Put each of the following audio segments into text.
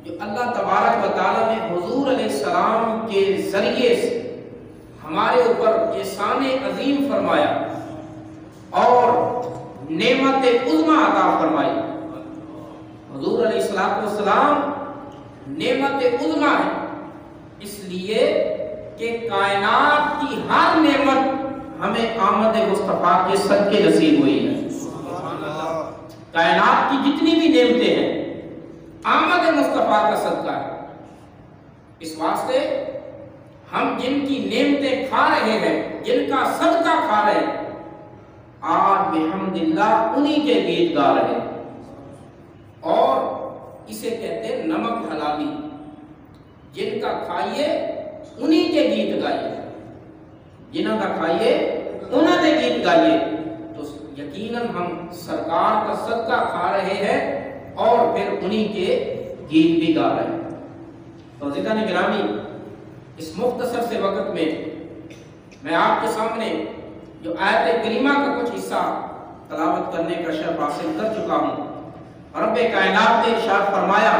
جو اللہ تبارک و تعالیٰ نے حضور علیہ السلام کے ذریعے سے ہمارے اوپر احسان عظیم فرمایا اور نعمت عظمیٰ عطا فرمائی. حضور علیہ السلام نعمت عظمیٰ ہے اس لیے کہ کائنات کی ہر نعمت ہمیں آمد مصطفیٰ کے صدقے نصیب ہوئی ہے. کائنات کی جتنی بھی نعمتیں ہیں آمد مصطفیٰ کا صدقہ ہے. اس واسطے ہم جن کی نعمتیں کھا رہے ہیں، جن کا صدقہ کھا رہے ہیں، آج بحمدللہ انہی کے گیت گا رہے ہیں. اور اسے کہتے ہیں نمک حلالی. جن کا کھائیے انہی کے گیت گائیے، جنہاں کا کھائیے انہاں کے گیت گائیے. تو یقیناً ہم سرکار کا صدقہ کھا رہے ہیں اور پھر انہی کے گیت بھی گا رہے ہیں. تو عزیزان گرامی، اس مختصر سے وقت میں میں آپ کے سامنے جو آیت کریمہ کا کچھ حصہ تلاوت کرنے کا شرف حاصل کر چکا ہوں. رب کائنات نے ارشاد فرمایا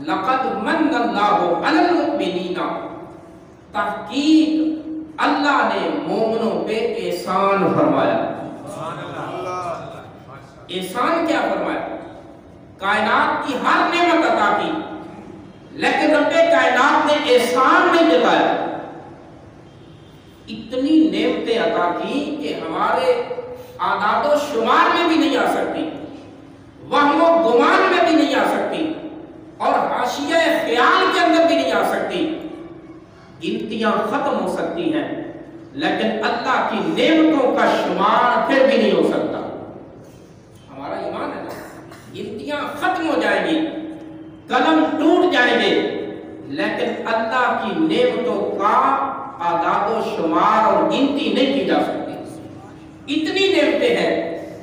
لقد من اللہ علی المؤمنین، تحقیق اللہ نے مومنوں پہ احسان فرمایا. احسان کیا فرمایا؟ کائنات کی ہر نعمت عطا کی، لیکن رب کائنات نے احسان نہیں جتایا. اتنی نعمتیں عطا کی کہ ہمارے اعداد و شمار میں بھی نہیں آ سکتی، وہم و گمان میں بھی نہیں آ سکتی، اور حاشیہ خیال کے اندر بھی نہیں آ سکتی. گنتیاں ختم ہو سکتی ہیں لیکن اللہ کی نعمتوں کا شمار پھر بھی نہیں ہو سکتا. ہمارا ایمان ہے نا، گنتیاں ختم ہو جائیں گی، قلم ٹوٹ جائیں گے، لیکن اللہ کی نعمتوں کا اعداد و شمار اور گنتی نہیں کی جا سکتی. اتنی نعمتیں ہیں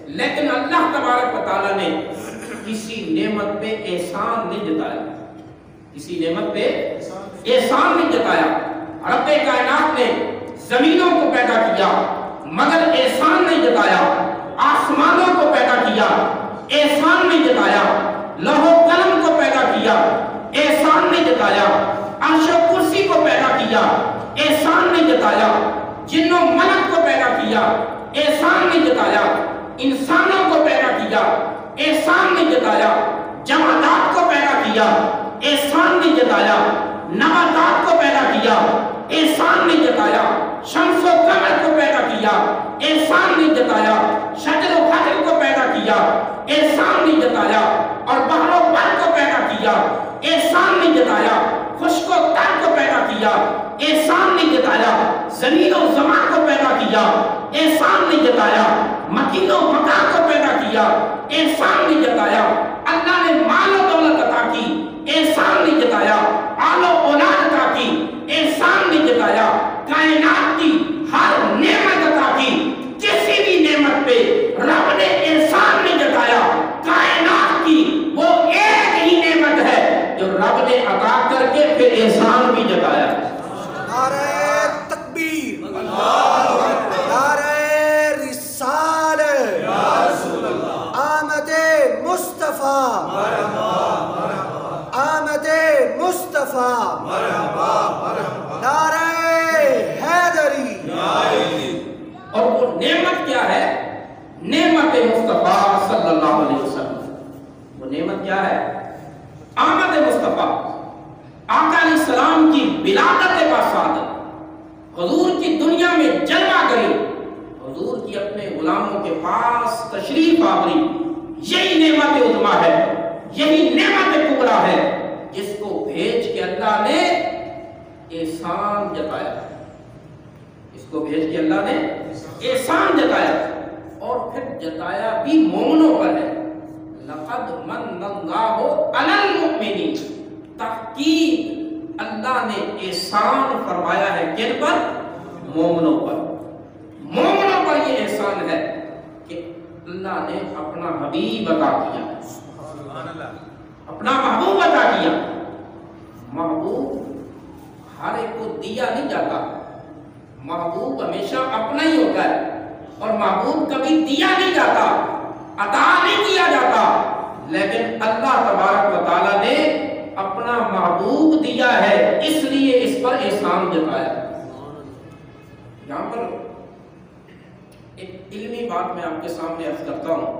لیکن اللہ تبارک و تعالیٰ نے کسی نعمت پہ احسان نہیں جتایا، کسی نعمت پہ احسان نہیں جتایا. رب کائنات نے زمینوں کو پیدا کیا مگر احسان نہیں جتایا، آسمانوں کو پیدا کیا احسان نہیں جتایا، لوح و قلم کو پیدا کیا احسان نہیں جتایا، عرش و کرسی کو پیدا کیا احسان نہیں جتایا، جن و ملک کو پیدا کیا احسان نہیں جتایا، انسانوں کو پیدا کیا احسان نہیں جتایا، جمادات کو پیدا کیا احسان نہیں جتایا، نباتات کو پیدا کیا احسان نہیں جتایا، شمس و قمر کو پیدا کیا احسان نہیں جتایا، شجر و حجر کو پیدا کیا احسان نہیں جتایا، اور بحر و بر کو پیدا کیا احسان نہیں جتایا، خشک و تر کو پیدا کیا احسان نہیں جتایا، زمین و زمان کو پیدا کیا احسان نہیں جتایا، مکین و مکان کو پیدا کیا احسان نہیں جتایا. اللہ نے مال و دولت عطا کی احسان نہیں جتایا، آل و اولاد عطا کی احسان نہیں جتایا، کائنات کی ہر نعمت عطا کی، کسی بھی نعمت پہ رب نے احسان نہیں جتایا. کائنات کی وہ ایک ہی نعمت ہے جو رب نے عطا کر کے پھر احسان بھی جتایا. نعرہ تکبیر، نعرہ رسالت، آمد مصطفیٰ، آمد مصطفیٰ، نعرہ حیدری. اور وہ نعمت کیا ہے؟ نعمت مصطفیٰ صلی اللہ علیہ وسلم. وہ نعمت کیا ہے؟ آمد مصطفیٰ، آقا علیہ السلام کی ولادت باسعادت، حضور کی دنیا میں جلوہ گری، حضور کی اپنے غلاموں کے پاس تشریف آوری. یہی نعمت عظمیٰ ہے، یہی نعمت کبریٰ ہے جس کو بھیج کے اللہ نے احسان جتایا. اس کو بھیج کے اللہ نے احسان جتایا اور پھر جتایا بھی مومنوں پر ہے. لقد من اللہ علی المؤمنین، تحقیق اللہ نے احسان فرمایا ہے کن پر؟ مومنوں پر. مومنوں پر یہ احسان ہے کہ اللہ نے اپنا حبیب عطا کیا، اپنا محبوب عطا کیا. محبوب ہر ایک کو دیا نہیں جاتا، محبوب ہمیشہ اپنا ہی ہوتا ہے، اور محبوب کبھی دیا نہیں جاتا، عطا نہیں کیا جاتا. لیکن اللہ تبارک و تعالیٰ نے اپنا اپنا محبوب دیا ہے اس لیے اس پر احسان جتایا۔ یہاں پر ایک علمی بات میں آپ کے سامنے عرض کرتا ہوں۔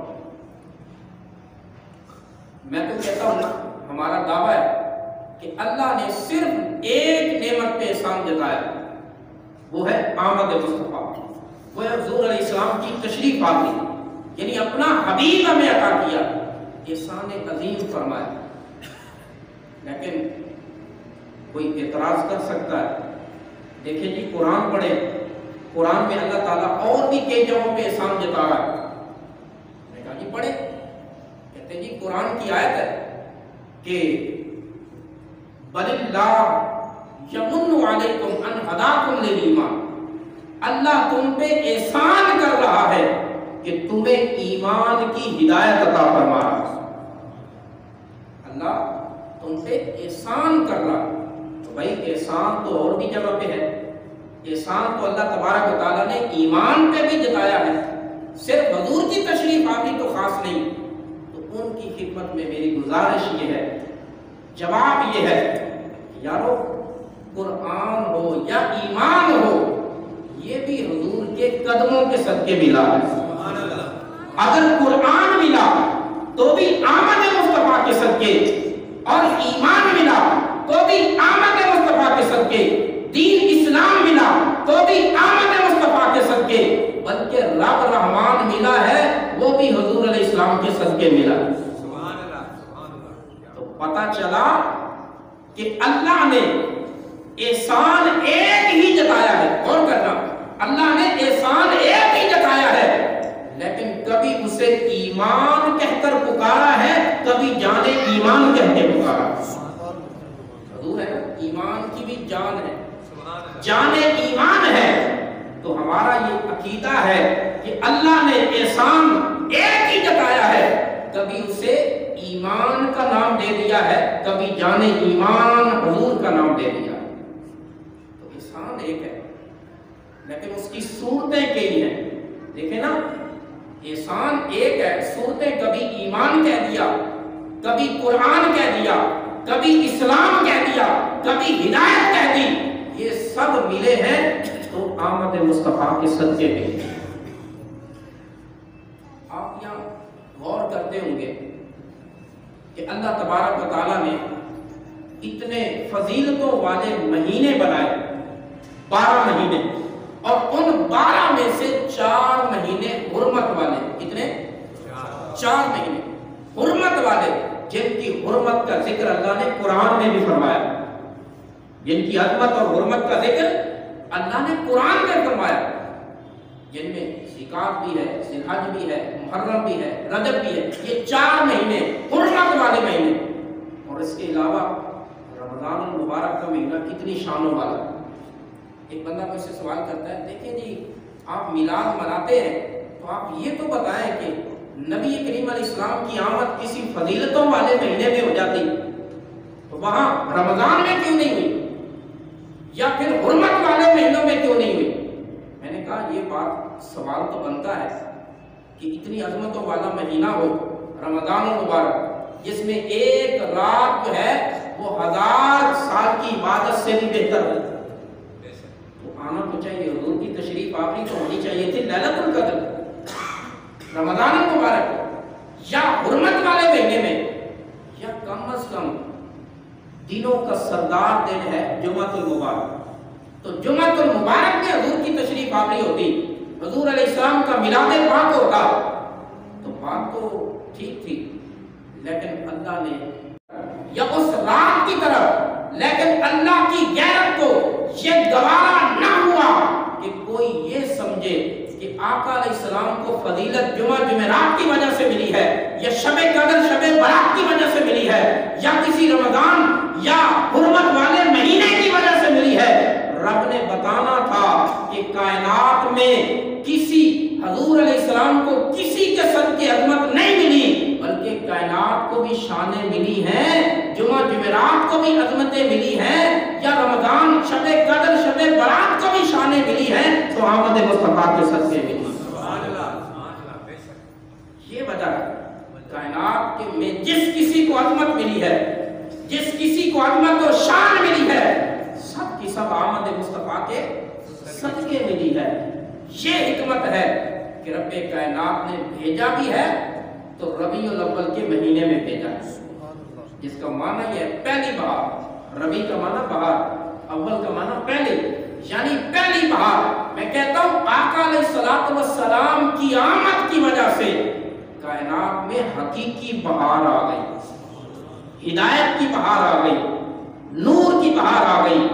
میں تو کہتا ہوں نا، ہمارا دعویٰ ہے کہ اللہ نے صرف ایک نعمت پہ احسان جتایا، وہ ہے آمد مصطفیٰ، وہ ہے حضور علیہ السلام کی تشریف آوری، یعنی اپنا حبیب ہمیں عطا کیا، احسان عظیم فرمایا۔ لیکن کوئی اعتراض کر سکتا ہے، دیکھیں جی قرآن پڑھے، قرآن میں اللہ تعالیٰ اور بھی کئی جگہوں پہ احسان جتا رہا ہے۔ میں نے کہا جی پڑھے، کہتے ہیں جی قرآن کی آیت ہے کہ بل اللہ یمن علیکم ان ہداکم للایمان، اللہ تم پہ احسان کر رہا ہے کہ تمہیں ایمان کی ہدایت عطا فرما رہا ہے۔ اللہ تم پہ احسان کر رہا ہے، تو بھائی احسان تو اور بھی جگہ پہ ہے۔ احسان تو اللہ تبارک و تعالیٰ نے ایمان پہ بھی جتایا ہے، صرف حضور کی تشریف آوری تو خاص نہیں۔ تو ان کی خدمت میں میری گزارش یہ ہے، جواب یہ ہے کہ یارو قرآن ہو یا ایمان ہو، یہ بھی حضور کے قدموں کے صدقے ملا ہے۔ اگر قرآن ملا تو بھی آمد مصطفیٰ کے صدقے، اور ایمان ملا تو بھی آمد مصطفیٰ کے صدقے، دین اسلام ملا تو بھی آمد مصطفیٰ کے صدقے، بلکہ رب رحمان ملا ہے وہ بھی حضور علیہ السلام کے صدقے ملا۔ تو پتہ چلا کہ اللہ نے احسان ایک ہی جتایا ہے، غور کرنا، اللہ نے احسان ایک ہی جتایا ہے، لیکن کبھی اسے ایمان کہہ کر پکارا ہے، کبھی جان ایمان کہہ کے پکارا۔ حضور ہے نا، ایمان کی بھی جان ہے، جان ایمان ہے۔ تو ہمارا یہ عقیدہ ہے کہ اللہ نے احسان ایک ہی جتایا ہے، کبھی اسے ایمان کا نام دے دیا ہے، کبھی جان ایمان حضور کا نام دے دیا ہے۔ تو احسان ایک ہے، لیکن اس کی صورتیں کئی ہیں۔ دیکھیں نا، احسان ایک ہے، صورتیں کبھی ایمان کہہ دیا، کبھی قرآن کہہ دیا، کبھی اسلام کہہ دیا، کبھی ہدایت کہہ دی، یہ سب ملے ہیں تو آمد مصطفیٰ کے صدقے میں۔ آپ یہاں غور کرتے ہوں گے کہ اللہ تبارک و تعالیٰ نے اتنے فضیلتوں والے مہینے بنائے، 12 مہینے، اور ان 12 میں سے 4 مہینے حرمت والے۔ کتنے؟ 4 مہینے حرمت والے، جن کی حرمت کا ذکر اللہ نے قرآن میں بھی فرمایا، جن کی عظمت اور حرمت کا ذکر اللہ نے قرآن میں فرمایا، جن میں زکات بھی ہے، ذی الحج بھی ہے، محرم بھی ہے، رجب بھی ہے۔ یہ 4 مہینے حرمت والے مہینے، اور اس کے علاوہ رمضان المبارک کا مہینہ کتنی شانوں والا ہے۔ ایک بندہ مجھ سے سوال کرتا ہے، دیکھیں جی آپ میلاد مناتے ہیں تو آپ یہ تو بتائیں کہ نبی کریم علیہ السلام کی آمد کسی فضیلتوں والے مہینے میں ہو جاتی تو وہاں رمضان میں کیوں نہیں ہوئی، یا پھر حرمت والے مہینوں میں کیوں نہیں ہوئی؟ میں نے کہا یہ بات سوال تو بنتا ہے کہ اتنی عظمتوں والا مہینہ ہو رمضان المبارک، جس میں ایک رات جو ہے وہ 1000 سال کی عبادت سے بھی بہتر ہے، تو آنا تو چاہیے، حضور کی تشریف آوری تو ہونی چاہیے تھی لیلۃ القدر رمضان المبارک، یا حرمت والے مہینے میں، یا کم از کم دنوں کا سردار دن ہے جمعۃ المبارک، تو جمعۃ المبارک میں حضور کی تشریف آوری ہوتی، حضور علیہ السلام کا میلاد پاک ہوتا، تو بات تو ٹھیک تھی، لیکن اللہ نے، یا اس رات کی طرف، لیکن اللہ کی غیرت کو یہ گوارا نہ ہوا کہ کوئی یہ سمجھے کہ آقا علیہ السلام کو فضیلت جمعرات کی وجہ سے ملی ہے، یا شب قدر شب برات کی وجہ سے ملی ہے، یا کسی رمضان یا حرمت والے مہینے کی وجہ سے ملی ہے۔ رب نے بتانا تھا کہ کائنات میں کسی حضور علیہ السلام کو کسی کے صدقے عظمت نہیں ملی، بلکہ کائنات کو بھی شانیں ملی ہیں، جمعرات کو بھی عظمتیں ملی ہیں، یا رمضان شب قدر شب برات کو بھی شانیں ملی ہیں، تو آمد مصطفیٰ کے صدقے ملی۔ یہ وجہ ہے کائنات میں جس کسی کو عظمت ملی ہے، جس کسی کو عظمت و شان ملی ہے سب کی سب آمد مصطفیٰ کے صدقے ملی ہے۔ یہ حکمت ہے کہ رب کائنات نے بھیجا بھی ہے تو ربیع الاول کے مہینے میں بھیجا ہے، جس کا معنی یہ ہے پہلی بہار۔ ربیع کا معنی بہار، اول کا معنی پہلے، یعنی پہلی بہار۔ میں کہتا ہوں آقا علیہ الصلوۃ والسلام کی آمد کی وجہ سے کائنات میں حقیقی بہار آ گئی، ہدایت کی بہار آ گئی، نور کی بہار آ گئی،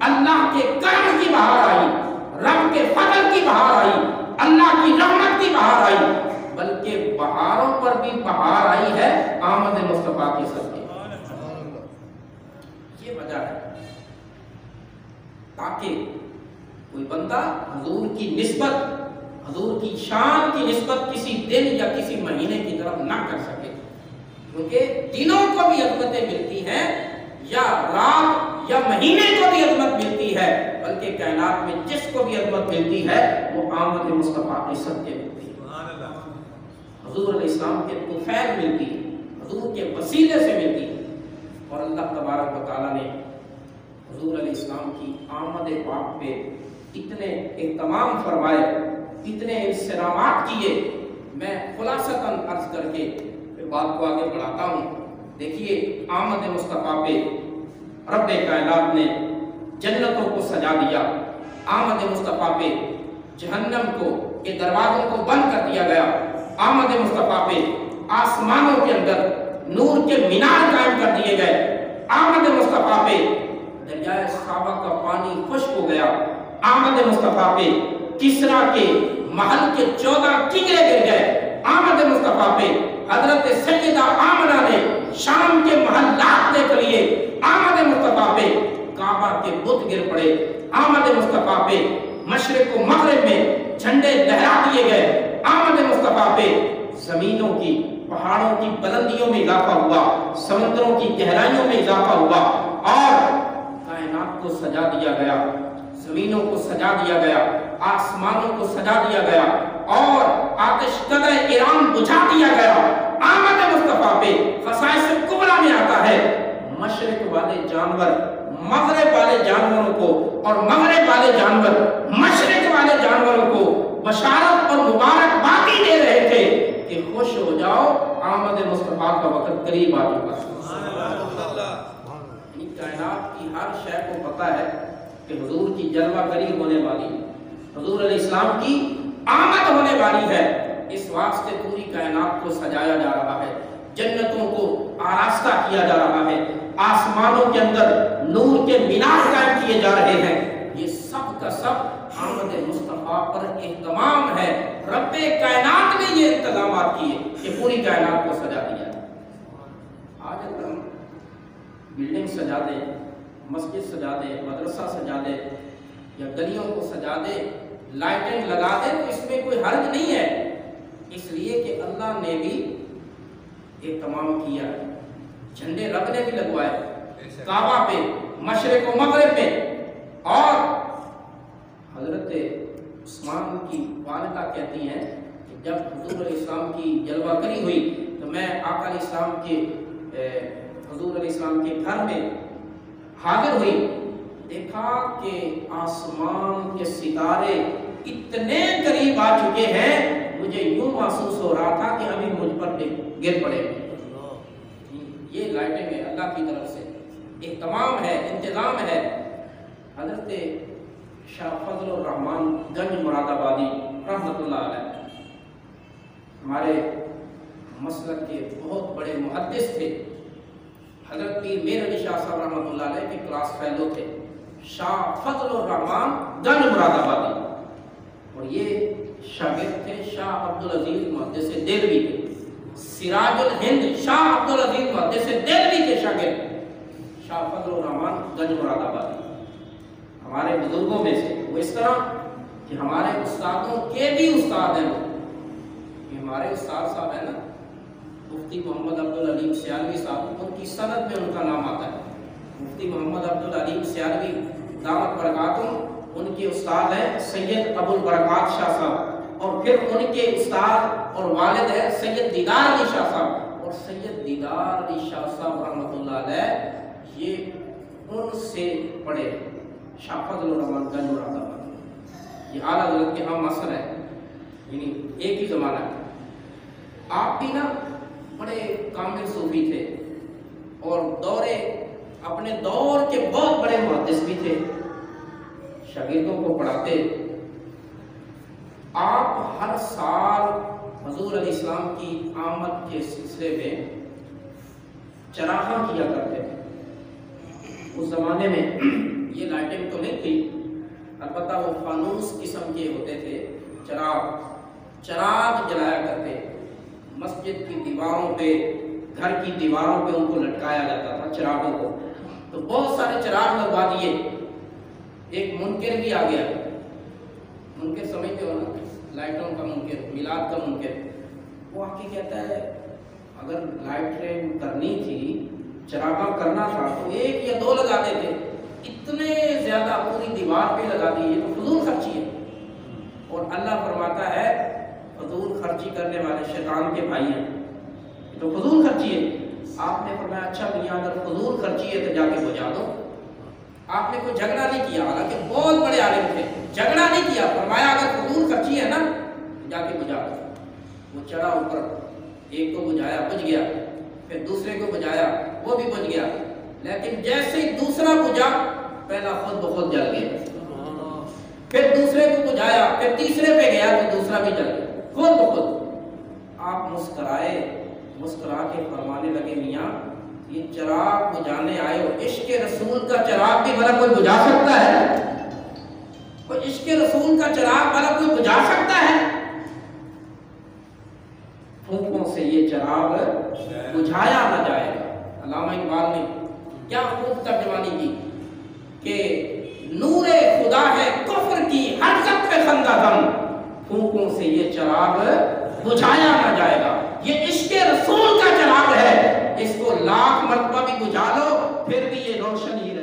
اللہ کے کرم کی بہار آئی، رب کے فضل کی بہار آئی، اللہ کی رحمت کی بہار آئی، بلکہ بہاروں پر بھی بہار آئی ہے آمد مصطفیٰ کی صدقے۔ یہ وجہ ہے تاکہ کوئی بندہ حضور کی نسبت، حضور کی شان کی نسبت کسی دن یا کسی مہینے کی طرف نہ کر سکے، کیونکہ دنوں کو بھی عظمتیں ملتی ہیں یا رات یا مہینے کو بھی عظمت ملتی ہے، بلکہ کائنات میں جس کو بھی عظمت ملتی ہے وہ آمد مصطفیٰ کے صدقے ملتی ہے، حضور علیہ السلام کے طفیل ملتی ہے، حضور کے وسیلے سے ملتی ہے۔ اور اللہ تبارک و تعالیٰ نے حضور علیہ السلام کی آمد پاک پہ اتنے اہتمام فرمائے، اتنے انصرامات کیے۔ میں خلاصتاً عرض کر کے بات کو آگے بڑھاتا ہوں۔ دیکھیے آمد مصطفیٰ پہ رب کائنات نے جنتوں کو سجا دیا، آمد مصطفیٰ پہ جہنم کے دروازوں کو بند کر دیا گیا، آمد مصطفیٰ پہ آسمانوں کے اندر نور کے مینار قائم کر دیے گئے، آمد مصطفیٰ پہ دریائے صحابہ کا پانی خشک ہو گیا، آمد مصطفیٰ پہ کسرا کے محل کے 14 کنگرے گر گئے، آمد مصطفیٰ پہ حضرت سیدہ آمنہ نے شام کے محلات دیکھ لیے، آمد مصطفیٰ پہ کعبہ کے بت گر پڑے، آمد مصطفیٰ پہ مشرق و مغرب میں جھنڈے لہرا دیے گئے، آمد مصطفیٰ پہ زمینوں کی پہاڑوں کی بلندیوں میں اضافہ ہوا، سمندروں کی گہرائیوں میں اضافہ ہوا، اور کائنات کو سجا دیا گیا، زمینوں کو سجا دیا گیا، آسمانوں کو سجا دیا گیا، اور آتش کدہ ایران بجھا دیا گیا۔ آمد مصطفیٰ پہ خصائص کبریٰ میں آتا ہے مشرق والے جانور مغرب والے جانوروں کو، اور مغرب والے جانور مشرق والے جانوروں کو بشارت اور مبارکبادی دے رہے تھے کہ خوش ہو جاؤ، آمد مصطفیٰ کا وقت قریب آ چکا ہے۔ کائنات کی ہر شے کو پتہ ہے کہ حضور کی جلوہ گری ہونے والی ہے، حضور علیہ السلام کی آمد ہونے والی ہے، اس واسطے پوری کائنات کو سجایا جا رہا ہے، جنتوں کو آراستہ کیا جا رہا ہے، آسمانوں کے اندر نور کے مینار قائم کیے جا رہے ہیں۔ یہ سب کا سب آمد مصطفیٰ پر اہتمام ہے، رب کائنات نے یہ انتظامات کیے کہ پوری کائنات کو سجا دیا۔ آج اگر ہم بلڈنگ سجا دیں، مسجد سجا دیں، مدرسہ سجا دیں، یا گلیوں کو سجا دیں، لائٹنگ لگا دیں، تو اس میں کوئی حرج نہیں ہے، اس لیے کہ اللہ نے بھی اہتمام کیا، جھنڈے رب نے بھی لگوائے کعبہ پہ، مشرق و مغرب میں۔ اور حضرت عثمان کی والدہ کہتی ہیں کہ جب حضور علیہ السلام کی جلوہ گری ہوئی تو میں آقا علیہ السلام کے حضور علیہ السلام کے گھر میں حاضر ہوئی، دیکھا کہ آسمان کے ستارے اتنے قریب آ چکے ہیں، مجھے یوں محسوس ہو رہا تھا کہ ابھی مجھ پر گر پڑے۔ یہ لائٹنگ ہے، اللہ کی طرف سے اہتمام ہے، انتظام ہے۔ حضرت شاہ فضل الرحمان گنج مراد آبادی رحمۃ اللہ علیہ ہمارے مسلک کے بہت بڑے محدث تھے، حضرت پیر میر علی شاہ صاحب رحمۃ اللہ علیہ کے کلاس فیلو تھے، شاہ فضل الرحمان گنج مراد آبادی، اور یہ شاگرد تھے شاہ عبدالعزیز محدث دہلوی کے، سراج الہند شاہ عبدالعزیز محدث دہلوی کے شاگرد شاہ فضل الرحمان گنج مراد آبادی، ہمارے بزرگوں میں سے۔ وہ اس طرح کہ ہمارے استادوں کے بھی استاد ہیں، کہ ہمارے استاد صاحب ہیں نا مفتی محمد عبدالعلیم سیالوی صاحب، ان کی سند میں ان کا نام آتا ہے، مفتی محمد عبدالعلیم سیالوی دعوت برکاتہم، ان کے استاد ہیں سید ابو البرکات شاہ صاحب، اور پھر ان کے استاد اور والد ہیں سید دیدار علی شاہ صاحب، اور سید دیدار علی شاہ صاحب رحمۃ اللہ علیہ یہ ان سے پڑھے شاہ فضل الرحمان گنج مراد آباد، یہ اعلیٰ حضرت کے ہم اثر ہے، یعنی ایک ہی زمانہ ہے۔ آپ بھی نا بڑے کامل صوفی تھے اور اپنے دور کے بہت بڑے محدث بھی تھے، شاگردوں کو پڑھاتے۔ آپ ہر سال حضور علیہ السلام کی آمد کے سلسلے میں چراغاں کیا کرتے تھے۔ اس زمانے میں یہ لائٹنگ تو نہیں تھی، البتہ وہ فانوس قسم کے ہوتے تھے، چراغ جلایا کرتے، مسجد کی دیواروں پہ، گھر کی دیواروں پہ ان کو لٹکایا جاتا تھا چراغوں کو۔ تو بہت سارے چراغ لگوا دیے۔ ایک منکر بھی آ گیا، منکر سمجھتے ہو نا، لائٹوں کا منکر، میلاد کا منکر، وہ آ کے کہتا ہے اگر لائٹیں کرنی تھی، چراغاں کرنا تھا تو ایک یا دو لگا دیتے، اتنے زیادہ پوری دیوار پہ لگا دیے تو فضول خرچی ہے۔ اور اللہ فرماتا ہے فضول خرچی کرنے والے شیطان کے بھائی ہیں، تو فضول خرچی ہے۔ آپ نے فرمایا اچھا میاں اگر فضول خرچی ہے تو جا کے بجا دو۔ آپ نے کوئی جھگڑا نہیں کیا، حالانکہ بہت بڑے عالم تھے، جھگڑا نہیں کیا، فرمایا اگر فضول خرچی ہے نا جا کے بجا دو۔ وہ چڑھا اوپر، ایک کو بجھایا، بجھ گیا، پھر دوسرے کو بجھایا، وہ بھی بجھ گیا، لیکن جیسے ہی دوسرا بجھا پہلا خود بخود جل گیا، پھر دوسرے کو بجھایا، پھر تیسرے پہ گیا تو دوسرا بھی جل گیا خود بخود۔ آپ مسکرائے، مسکرا کے فرمانے لگے میاں یہ چراغ بجھانے آئے ہو، عشق رسول کا چراغ بھی بھلا کوئی بجھا سکتا ہے؟ کوئی عشق رسول کا چراغ بھلا کوئی بجھا سکتا ہے؟ پھونکوں سے یہ چراغ بجھایا نہ جائے گا۔ علامہ اقبال نے کیا خوب ترجمانی کی کہ نور خدا ہے کفر کی ہر سب خندہ دم، پھونکوں سے یہ چراغ بجھایا نہ جائے گا۔ یہ عشق رسول کا چراغ ہے، اس کو لاکھ مرتبہ بھی بجھا لو پھر بھی یہ روشن ہی رہے۔